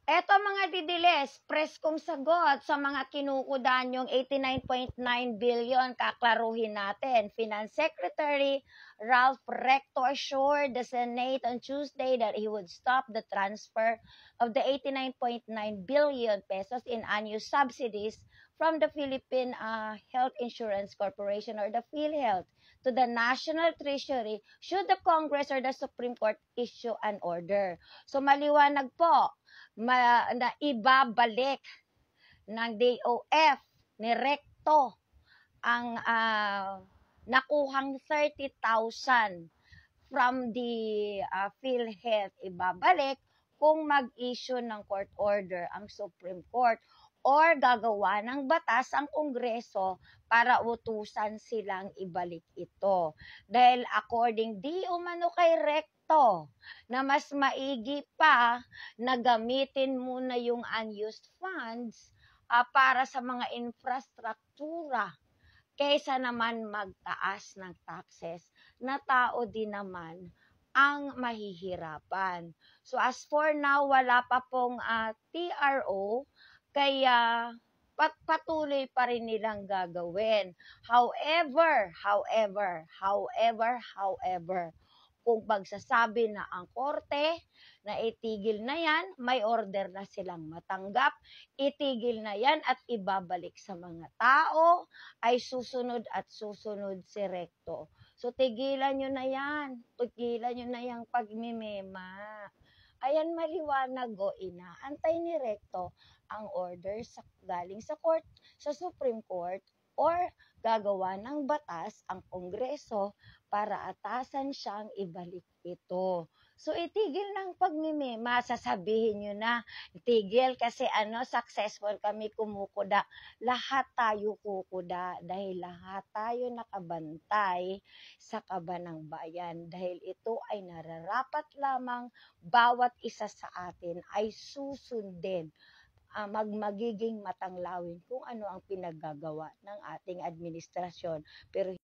Eto mga didiles, preskong sagot sa mga kinukudan yung 89.9 billion, kaklaruhin natin. Finance Secretary Ralph Recto assured the Senate on Tuesday that he would stop the transfer of the 89.9 billion pesos in unused subsidies from the Philippine Health Insurance Corporation or the PhilHealth to the National Treasury should the Congress or the Supreme Court issue an order. So maliwanag po, na ibabalik ng DOF ni Recto ang nakuhang 30,000 from the PhilHealth, ibabalik kung mag-issue ng court order ang Supreme Court or gagawa ng batas ang Kongreso para utusan silang ibalik ito. Dahil according di umano kay Recto, na mas maigi pa na gamitin muna yung unused funds para sa mga infrastruktura kaysa naman magtaas ng taxes na tao din naman ang mahihirapan. So as for now, wala pa pong TRO, kaya patuloy pa rin nilang gagawin. However, kung pagsasabi na ang korte na itigil na yan, may order na silang matanggap, itigil na yan at ibabalik sa mga tao, ay susunod at susunod si Recto. So tigilan nyo na yan, tigilan nyo na yung pagmimema. Ayan, maliwanag o inaantay ni Recto ang order galing sa court, sa Supreme Court, or gagawa ng batas ang Kongreso para atasan siyang ibalik ito. So itigil ng pagmimema, sasabihin nyo na, itigil kasi successful kami kumukuda. Lahat tayo kukuda dahil lahat tayo nakabantay sa kaba ng bayan. Dahil ito ay nararapat lamang bawat isa sa atin ay susundin, magiging matanglawin kung ano ang pinaggagawa ng ating administrasyon. Pero